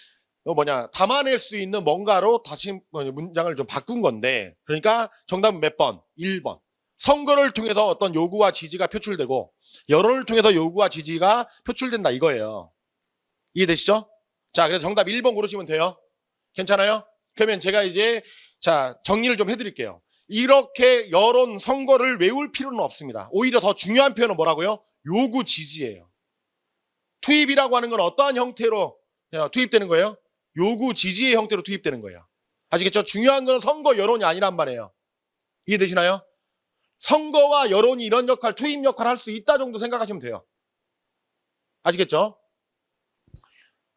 담아낼 수 있는 뭔가로 다시 문장을 좀 바꾼 건데, 그러니까 정답은 몇 번? 1번. 선거를 통해서 어떤 요구와 지지가 표출되고 여론을 통해서 요구와 지지가 표출된다 이거예요. 이해되시죠? 자, 그래서 정답 1번 고르시면 돼요. 괜찮아요? 그러면 제가 이제 자, 정리를 좀 해드릴게요. 이렇게 여론 선거를 외울 필요는 없습니다. 오히려 더 중요한 표현은 뭐라고요? 요구 지지예요. 투입이라고 하는 건 어떠한 형태로 투입되는 거예요? 요구 지지의 형태로 투입되는 거예요. 아시겠죠? 중요한 건 선거 여론이 아니란 말이에요. 이해되시나요? 선거와 여론이 이런 역할, 투입 역할을 할 수 있다 정도 생각하시면 돼요. 아시겠죠?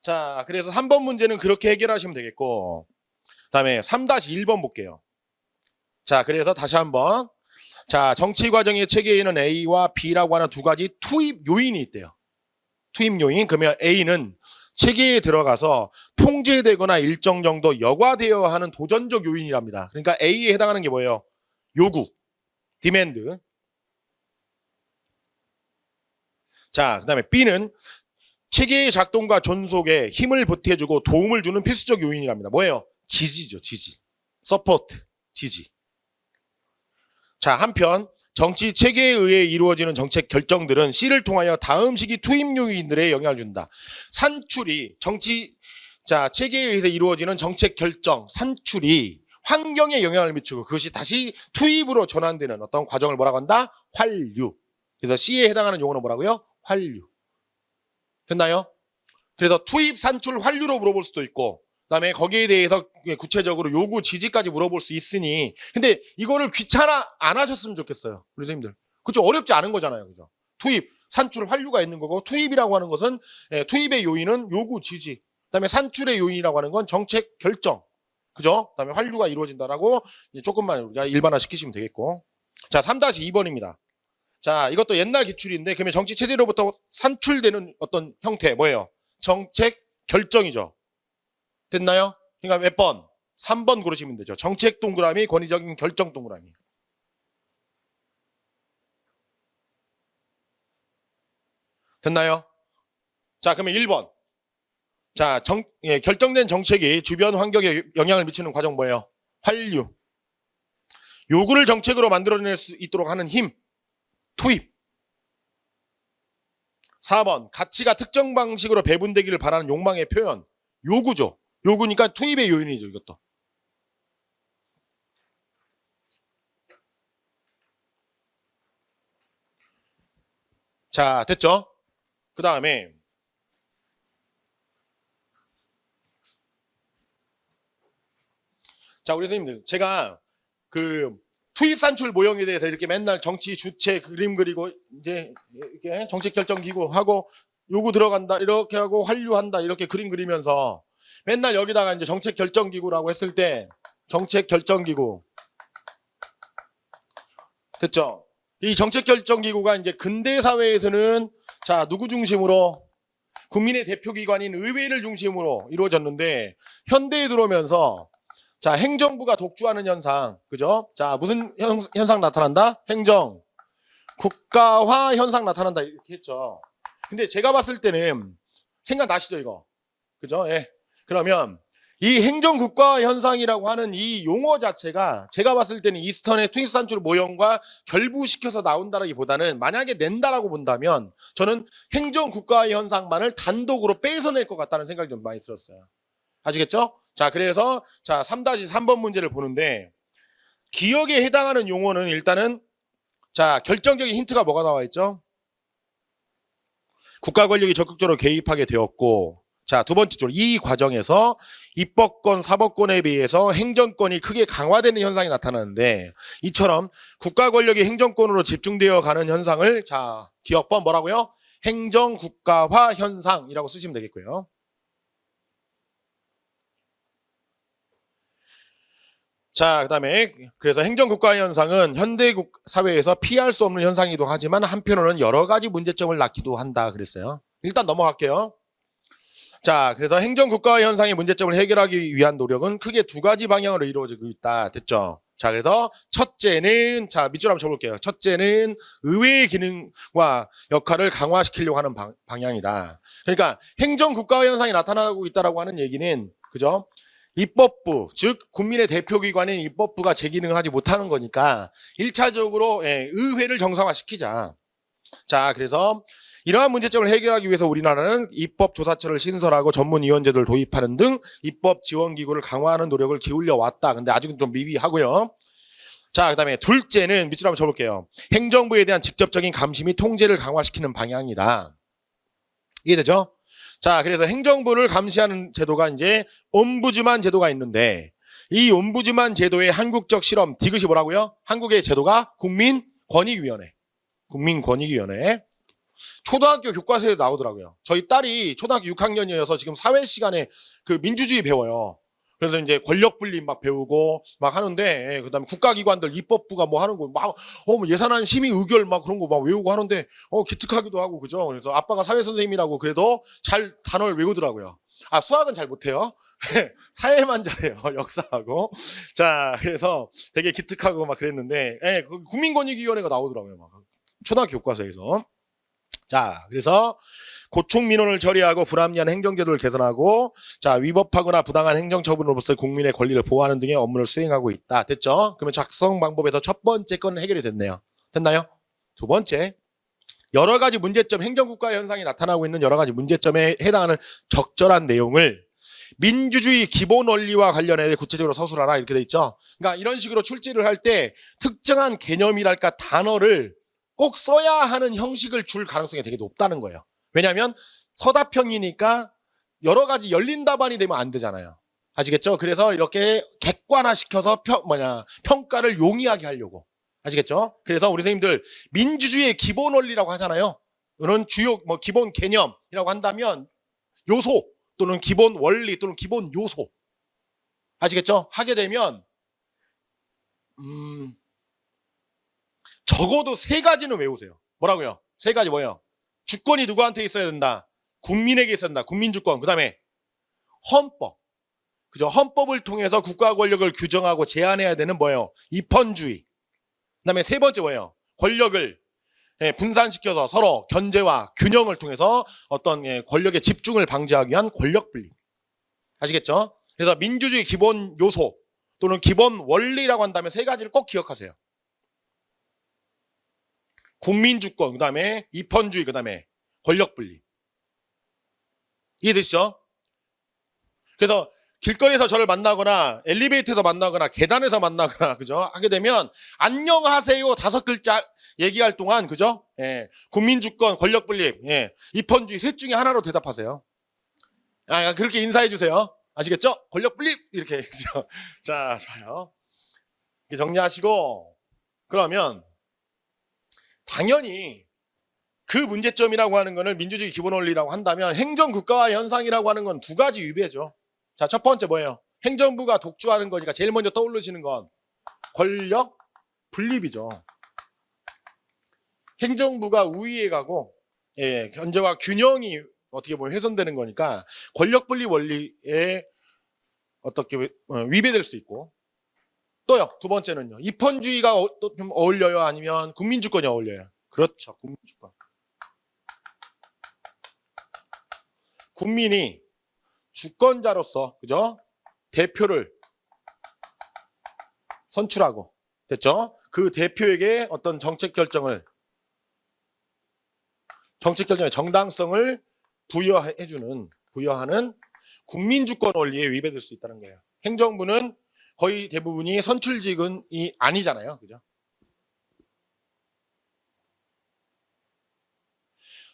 자, 그래서 3번 문제는 그렇게 해결하시면 되겠고, 다음에 3-1번 볼게요. 자, 그래서 다시 한번. 자, 정치 과정의 체계에는 A와 B라고 하는 두 가지 투입 요인이 있대요. 투입 요인. 그러면 A는 체계에 들어가서 통제되거나 일정 정도 여과되어야 하는 도전적 요인이랍니다. 그러니까 A에 해당하는 게 뭐예요? 요구, 디맨드. 자, 그 다음에 B는 체계의 작동과 존속에 힘을 보태주고 도움을 주는 필수적 요인이랍니다. 뭐예요? 지지죠, 지지. 서포트, 지지. 자, 한편 정치 체계에 의해 이루어지는 정책 결정들은 C를 통하여 다음 시기 투입 요인들에 영향을 준다. 산출이 체계에 의해서 이루어지는 정책 결정, 산출이 환경에 영향을 미치고 그것이 다시 투입으로 전환되는 어떤 과정을 뭐라고 한다? 환류. 그래서 C에 해당하는 용어는 뭐라고요? 환류. 됐나요? 그래서 투입, 산출, 환류로 물어볼 수도 있고, 그다음에 거기에 대해서 구체적으로 요구, 지지까지 물어볼 수 있으니, 근데 이거를 귀찮아 안 하셨으면 좋겠어요, 우리 선생님들. 그렇죠? 어렵지 않은 거잖아요, 그죠? 투입, 산출, 환류가 있는 거고, 투입이라고 하는 것은 투입의 요인은 요구, 지지. 그다음에 산출의 요인이라고 하는 건 정책 결정, 그죠? 그다음에 환류가 이루어진다라고 조금만 우리가 일반화 시키시면 되겠고. 자, 3-2번입니다. 자, 이것도 옛날 기출인데, 그러면 정치 체제로부터 산출되는 어떤 형태, 뭐예요? 정책 결정이죠. 됐나요? 그러니까 몇 번? 3번 고르시면 되죠. 정책 동그라미, 권위적인 결정 동그라미. 됐나요? 자, 그러면 1번. 자, 결정된 정책이 주변 환경에 영향을 미치는 과정 뭐예요? 환류. 요구를 정책으로 만들어낼 수 있도록 하는 힘. 투입. 4번. 가치가 특정 방식으로 배분되기를 바라는 욕망의 표현. 요구죠. 요구니까 투입의 요인이죠, 이것도. 자, 됐죠? 그 다음에 자, 우리 선생님들, 제가 그 투입 산출 모형에 대해서 이렇게 맨날 정치 주체 그림 그리고 이제 이렇게 정책 결정 기구 하고 요구 들어간다 이렇게 하고 환류한다 이렇게 그림 그리면서 맨날 여기다가 이제 정책 결정 기구라고 했을 때 정책 결정 기구 됐죠? 이 정책 결정 기구가 이제 근대 사회에서는 자, 누구 중심으로 국민의 대표 기관인 의회를 중심으로 이루어졌는데 현대에 들어오면서 자, 행정부가 독주하는 현상, 그죠? 자, 무슨 현상 나타난다? 행정, 국가화 현상 나타난다 이렇게 했죠. 근데 제가 봤을 때는 생각나시죠, 이거? 그죠? 예. 그러면 이 행정국가 현상이라고 하는 이 용어 자체가 제가 봤을 때는 이스턴의 투입 산출 모형과 결부시켜서 나온다라기보다는 만약에 낸다라고 본다면 저는 행정국가 현상만을 단독으로 뺏어낼 것 같다는 생각이 좀 많이 들었어요. 아시겠죠? 자, 그래서 자, 3-3번 문제를 보는데 기억에 해당하는 용어는 일단은 자, 결정적인 힌트가 뭐가 나와 있죠? 국가 권력이 적극적으로 개입하게 되었고 자, 두 번째 줄 이 과정에서 입법권, 사법권에 비해서 행정권이 크게 강화되는 현상이 나타나는데 이처럼 국가 권력이 행정권으로 집중되어 가는 현상을 자, 기억법 뭐라고요? 행정국가화 현상이라고 쓰시면 되겠고요. 자, 그 다음에 그래서 행정국가 현상은 현대 사회에서 피할 수 없는 현상이기도 하지만 한편으로는 여러 가지 문제점을 낳기도 한다 그랬어요. 일단 넘어갈게요. 자, 그래서 행정국가 현상의 문제점을 해결하기 위한 노력은 크게 두 가지 방향으로 이루어지고 있다. 됐죠? 자, 그래서 첫째는 자, 밑줄 한번 쳐볼게요. 첫째는 의회의 기능과 역할을 강화시키려고 하는 방향이다. 그러니까 행정국가 현상이 나타나고 있다라고 하는 얘기는 그죠? 입법부, 즉 국민의 대표기관인 입법부가 제 기능을 하지 못하는 거니까 1차적으로 의회를 정상화시키자. 자, 그래서 이러한 문제점을 해결하기 위해서 우리나라는 입법조사처를 신설하고 전문위원제도를 도입하는 등 입법지원기구를 강화하는 노력을 기울여 왔다. 근데 아직은 좀 미비하고요. 자, 그 다음에 둘째는 밑줄 한번 쳐볼게요. 행정부에 대한 직접적인 감시 및 통제를 강화시키는 방향이다. 이해되죠? 자, 그래서 행정부를 감시하는 제도가 이제 옴부즈만 제도가 있는데, 이 옴부즈만 제도의 한국적 실험, 디귿이 뭐라고요? 한국의 제도가 국민권익위원회. 국민권익위원회. 초등학교 교과서에 나오더라고요. 저희 딸이 초등학교 6학년이어서 지금 사회 시간에 그 민주주의 배워요. 그래서 이제 권력 분립 막 배우고 막 하는데, 그다음에 국가기관들 입법부가 뭐 하는 거 막 뭐 예산안 심의 의결 막 그런 거 막 외우고 하는데 기특하기도 하고 그죠. 그래서 아빠가 사회 선생님이라고 그래도 잘 단어를 외우더라고요. 아, 수학은 잘 못해요. 사회만 잘해요. 역사하고. 자, 그래서 되게 기특하고 막 그랬는데, 그 국민권익위원회가 나오더라고요. 막 초등학교 교과서에서. 자, 그래서 고충 민원을 처리하고 불합리한 행정제도를 개선하고, 자, 위법하거나 부당한 행정처분으로부터 국민의 권리를 보호하는 등의 업무를 수행하고 있다. 됐죠? 그러면 작성 방법에서 첫 번째 건은 해결이 됐네요. 됐나요? 두 번째, 여러 가지 문제점, 행정국가 현상이 나타나고 있는 여러 가지 문제점에 해당하는 적절한 내용을 민주주의 기본 원리와 관련해 구체적으로 서술하라 이렇게 돼 있죠. 그러니까 이런 식으로 출제를 할 때 특정한 개념이랄까 단어를 꼭 써야 하는 형식을 줄 가능성이 되게 높다는 거예요. 왜냐하면 서답형이니까 여러 가지 열린 답안이 되면 안 되잖아요. 아시겠죠? 그래서 이렇게 객관화시켜서 평가를 용이하게 하려고. 아시겠죠? 그래서 우리 선생님들 민주주의의 기본 원리라고 하잖아요. 이런 주요 기본 개념이라고 한다면 요소 또는 기본 원리 또는 기본 요소. 아시겠죠? 하게 되면 적어도 세 가지는 외우세요. 뭐라고요? 세 가지 뭐예요? 주권이 누구한테 있어야 된다? 국민에게 있어야 된다. 국민주권. 그 다음에 헌법. 그죠? 헌법을 통해서 국가 권력을 규정하고 제한해야 되는 뭐예요? 입헌주의. 그 다음에 세 번째 뭐예요? 권력을 분산시켜서 서로 견제와 균형을 통해서 어떤 권력의 집중을 방지하기 위한 권력 분립. 아시겠죠? 그래서 민주주의 기본 요소 또는 기본 원리라고 한다면 세 가지를 꼭 기억하세요. 국민주권, 그 다음에 입헌주의, 그 다음에 권력 분립. 이해되시죠? 그래서 길거리에서 저를 만나거나 엘리베이터에서 만나거나 계단에서 만나거나 그죠? 하게 되면 안녕하세요 5글자 얘기할 동안 그죠? 국민주권, 권력 분립, 입헌주의 셋 중에 하나로 대답하세요. 그렇게 인사해 주세요. 아시겠죠? 권력 분립 이렇게 그죠? 자, 좋아요. 이렇게 정리하시고 그러면 당연히 그 문제점이라고 하는 거는 민주주의 기본 원리라고 한다면 행정국가화 현상이라고 하는 건 두 가지 위배죠. 자, 첫 번째 뭐예요? 행정부가 독주하는 거니까 제일 먼저 떠오르시는 건 권력 분립이죠. 행정부가 우위에 가고 견제와 균형이 어떻게 보면 훼손되는 거니까 권력 분립 원리에 어떻게 위배될 수 있고 또요. 두 번째는요. 입헌주의가 좀 어울려요? 아니면 국민주권이 어울려요? 그렇죠. 국민주권. 국민이 주권자로서 그죠? 대표를 선출하고 됐죠? 그 대표에게 어떤 정책의 정당성을 부여하는 국민주권 원리에 위배될 수 있다는 거예요. 행정부는 거의 대부분이 선출직이 아니잖아요. 그죠?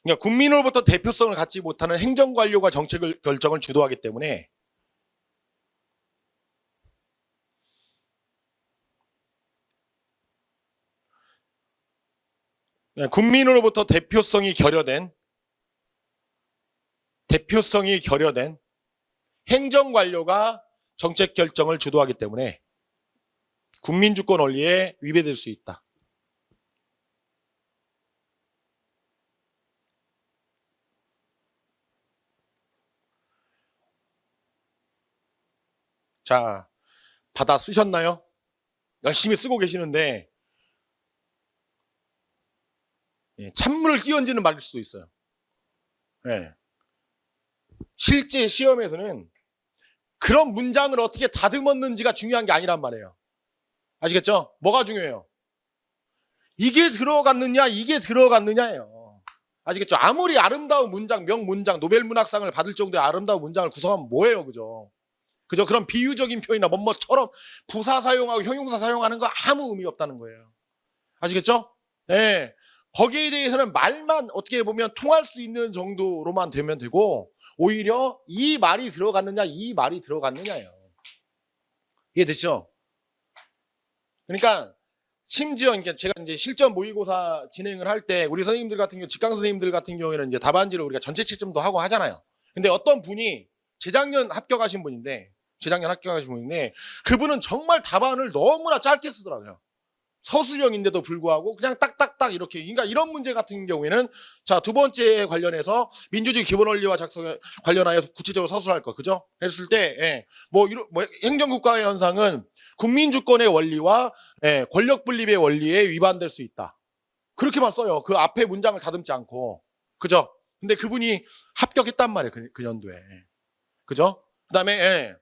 그러니까 국민으로부터 대표성을 갖지 못하는 행정관료가 정책을 결정을 주도하기 때문에 국민으로부터 대표성이 결여된 행정관료가 정책 결정을 주도하기 때문에 국민주권 원리에 위배될 수 있다. 자, 받아 쓰셨나요? 열심히 쓰고 계시는데 찬물을 끼얹는 말일 수도 있어요. 실제 시험에서는 그런 문장을 어떻게 다듬었는지가 중요한 게 아니란 말이에요. 아시겠죠? 뭐가 중요해요? 이게 들어갔느냐, 이게 들어갔느냐예요. 아시겠죠? 아무리 아름다운 문장, 명문장, 노벨문학상을 받을 정도의 아름다운 문장을 구성하면 뭐예요, 그죠? 그죠? 그런 비유적인 표현이나 뭐처럼 부사 사용하고 형용사 사용하는 거 아무 의미 없다는 거예요. 아시겠죠? 예. 거기에 대해서는 말만 어떻게 보면 통할 수 있는 정도로만 되면 되고, 오히려 이 말이 들어갔느냐, 이 말이 들어갔느냐예요. 이해되시죠? 그러니까 심지어 제가 이제 실전 모의고사 진행을 할 때 우리 선생님들 같은 경우, 직강 선생님들 같은 경우에는 이제 답안지를 우리가 전체 채점도 하고 하잖아요. 근데 어떤 분이 재작년 합격하신 분인데 그분은 정말 답안을 너무나 짧게 쓰더라고요. 서술형인데도 불구하고 그냥 딱딱딱 이렇게. 그러니까 이런 문제 같은 경우에는 자, 두 번째 관련해서 민주주의 기본 원리와 작성에 관련하여 구체적으로 서술할 거, 그죠? 했을 때, 예, 뭐 행정국가의 현상은 국민주권의 원리와 권력 분립의 원리에 위반될 수 있다. 그렇게만 써요. 그 앞에 문장을 다듬지 않고, 그죠? 근데 그분이 합격했단 말이에요. 그 연도에, 그죠? 그다음에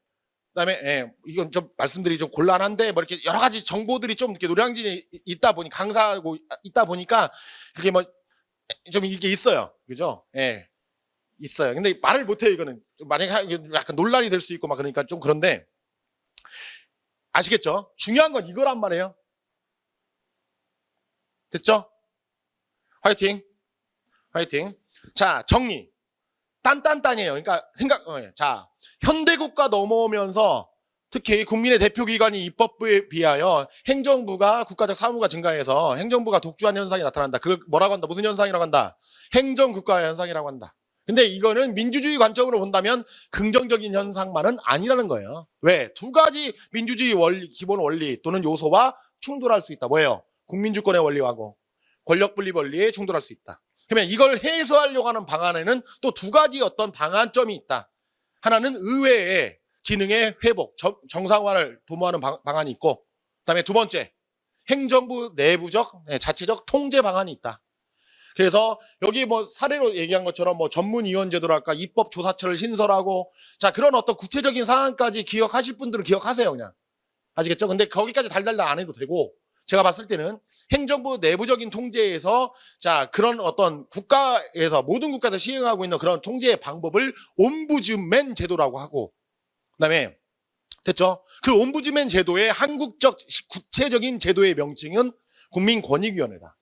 이건 좀 말씀드리기 좀 곤란한데 뭐 이렇게 여러 가지 정보들이 좀 이렇게 노량진에 있다 보니 강사하고 있다 보니까 이게 뭐 좀 이게 있어요, 그죠? 예, 있어요. 근데 말을 못해요. 이거는 좀 만약에 약간 논란이 될 수 있고 막 그러니까 좀 그런데 아시겠죠? 중요한 건 이거란 말이에요. 됐죠? 화이팅, 화이팅. 자, 정리. 딴딴딴이에요. 그러니까 자, 현대국가 넘어오면서 특히 국민의 대표기관이 입법부에 비하여 행정부가 국가적 사무가 증가해서 행정부가 독주하는 현상이 나타난다. 그걸 뭐라고 한다? 무슨 현상이라고 한다? 행정국가 현상이라고 한다. 근데 이거는 민주주의 관점으로 본다면 긍정적인 현상만은 아니라는 거예요. 왜? 두 가지 민주주의 원리, 기본 원리 또는 요소와 충돌할 수 있다. 뭐예요? 국민주권의 원리하고 권력분립 원리에 충돌할 수 있다. 그러면 이걸 해소하려고 하는 방안에는 또 두 가지 어떤 방안점이 있다. 하나는 의회의 기능의 회복, 정상화를 도모하는 방안이 있고, 그다음에 두 번째, 행정부 내부적, 자체적 통제 방안이 있다. 그래서 여기 뭐 사례로 얘기한 것처럼 뭐 전문위원 제도랄까, 입법조사처를 신설하고, 자, 그런 어떤 구체적인 사안까지 기억하실 분들은 기억하세요, 그냥. 아시겠죠? 근데 거기까지 달달달 안 해도 되고, 제가 봤을 때는 행정부 내부적인 통제에서 자, 그런 어떤 국가에서 모든 국가에서 시행하고 있는 그런 통제의 방법을 옴부즈맨 제도라고 하고, 그다음에 됐죠? 그 옴부즈맨 제도의 한국적 구체적인 제도의 명칭은 국민권익위원회다.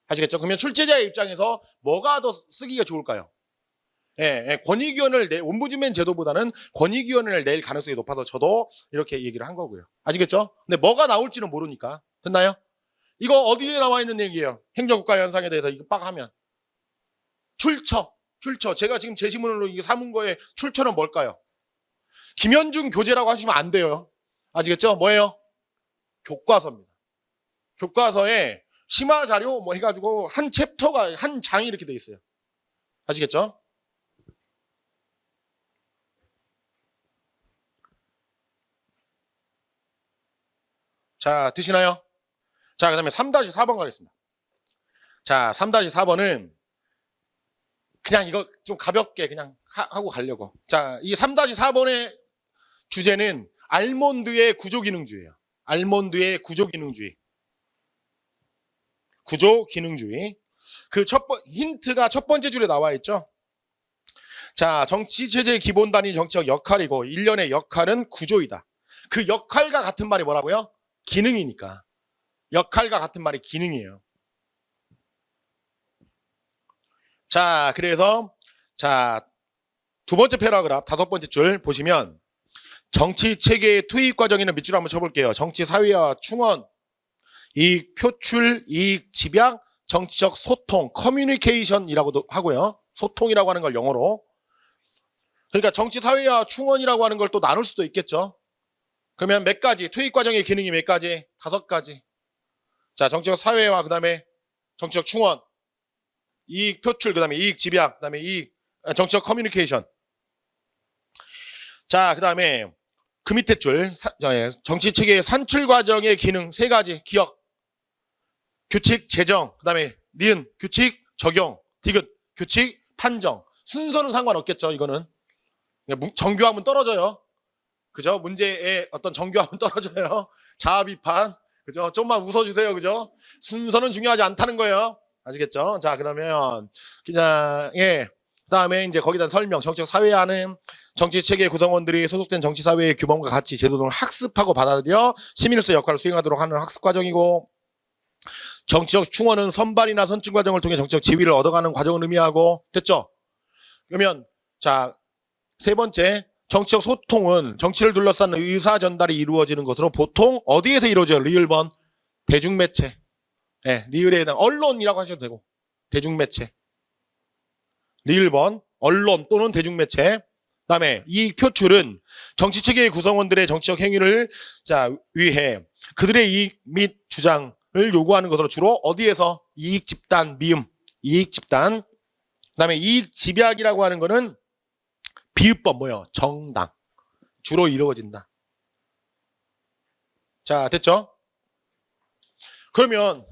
아시겠죠? 그러면 출제자의 입장에서 뭐가 더 쓰기가 좋을까요? 권익위원회를 옴부즈맨 제도보다는 권익위원회를 낼 가능성이 높아서 저도 이렇게 얘기를 한 거고요. 아시겠죠? 근데 뭐가 나올지는 모르니까. 됐나요? 이거 어디에 나와 있는 얘기예요? 행정국가 현상에 대해서 이거 빡 하면. 출처. 제가 지금 제시문으로 이게 삼은 거에 출처는 뭘까요? 김현중 교재라고 하시면 안 돼요. 아시겠죠? 뭐예요? 교과서입니다. 교과서에 심화 자료 뭐 해가지고 한 챕터가, 한 장이 이렇게 돼 있어요. 아시겠죠? 자, 되시나요? 자, 그 다음에 3-4번 가겠습니다. 자, 3-4번은 그냥 이거 좀 가볍게 그냥 하고 가려고. 자, 이 3-4번의 주제는 알몬드의 구조기능주의예요. 알몬드의 구조기능주의. 구조기능주의. 그 힌트가 첫 번째 줄에 나와 있죠. 자, 정치체제의 기본단위 정치적 역할이고 일련의 역할은 구조이다. 그 역할과 같은 말이 뭐라고요? 기능이니까. 역할과 같은 말이 기능이에요. 자, 그래서 자, 두 번째 패러그래프, 다섯 번째 줄 보시면 정치 체계의 투입 과정에는 밑줄 한번 쳐볼게요. 정치 사회화 충원, 이익 표출, 이익 집약, 정치적 소통, 커뮤니케이션이라고도 하고요. 소통이라고 하는 걸 영어로. 그러니까 정치 사회화 충원이라고 하는 걸 또 나눌 수도 있겠죠. 그러면 몇 가지, 투입 과정의 기능이 몇 가지? 5가지. 자, 정치적 사회화, 그 다음에 정치적 충원, 이익 표출, 그 다음에 이익 집약, 그 다음에 정치적 커뮤니케이션. 자, 그 다음에 그 밑에 줄, 정치 체계의 산출 과정의 기능 3가지, 기억, 규칙, 제정, 그 다음에 니은, 규칙, 적용, 디귿, 규칙, 판정. 순서는 상관없겠죠, 이거는. 정교함은 떨어져요. 그죠? 문제의 어떤 정교함은 떨어져요. 자아 비판. 그죠? 좀만 웃어주세요. 그죠? 순서는 중요하지 않다는 거예요. 아시겠죠? 자, 그러면 기장의 그다음에 이제 거기다 설명, 정치적 사회화는 정치 체계 구성원들이 소속된 정치 사회의 규범과 가치, 제도 등을 학습하고 받아들여 시민으로서 역할을 수행하도록 하는 학습 과정이고, 정치적 충원은 선발이나 선출 과정을 통해 정치적 지위를 얻어가는 과정을 의미하고, 됐죠? 그러면 자, 세 번째, 정치적 소통은 정치를 둘러싼 의사 전달이 이루어지는 것으로 보통 어디에서 이루어져요? 리을번 대중매체. 네, 리을에 해당 언론이라고 하셔도 되고, 대중매체. 리을번 언론 또는 대중매체. 그다음에 이 표출은 정치체계의 구성원들의 정치적 행위를 위해 그들의 이익 및 주장을 요구하는 것으로 주로 어디에서 이익 집단 미음 이익 집단. 그다음에 이익 집약이라고 하는 거는 비읍법 뭐요? 정당. 주로 이루어진다. 자, 됐죠? 그러면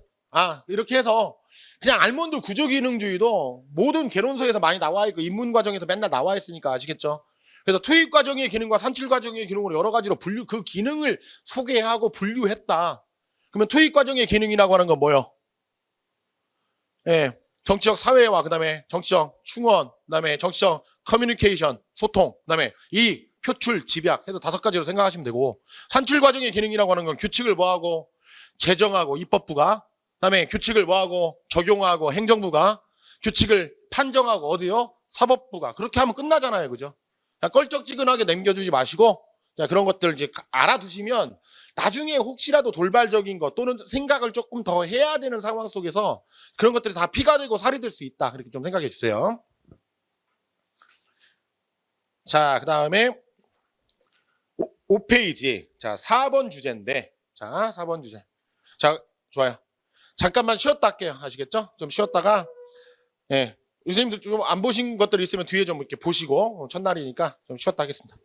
이렇게 해서 그냥 알몬드 구조기능주의도 모든 개론서에서 많이 나와 있고 입문 과정에서 맨날 나와 있으니까 아시겠죠? 그래서 투입 과정의 기능과 산출 과정의 기능으로 여러 가지로 그 기능을 소개하고 분류했다. 그러면 투입 과정의 기능이라고 하는 건 뭐예요? 예, 정치적 사회화, 그다음에 정치적 충원, 그다음에 정치적 커뮤니케이션, 소통, 그다음에 이 표출, 집약 해서 5가지로 생각하시면 되고, 산출 과정의 기능이라고 하는 건 규칙을 뭐하고 제정하고 입법부가, 그다음에 규칙을 뭐하고 적용하고 행정부가, 규칙을 판정하고 어디요? 사법부가. 그렇게 하면 끝나잖아요, 그죠? 그냥 껄쩍지근하게 남겨주지 마시고, 자, 그런 것들 이제 알아두시면 나중에 혹시라도 돌발적인 것 또는 생각을 조금 더 해야 되는 상황 속에서 그런 것들이 다 피가 되고 살이 될 수 있다. 그렇게 좀 생각해 주세요. 자, 그 다음에 5페이지. 자, 4번 주제인데. 자, 4번 주제. 자, 좋아요. 잠깐만 쉬었다 할게요. 아시겠죠? 좀 쉬었다가, 예. 선생님들 좀 안 보신 것들 있으면 뒤에 좀 이렇게 보시고, 첫날이니까 좀 쉬었다 하겠습니다.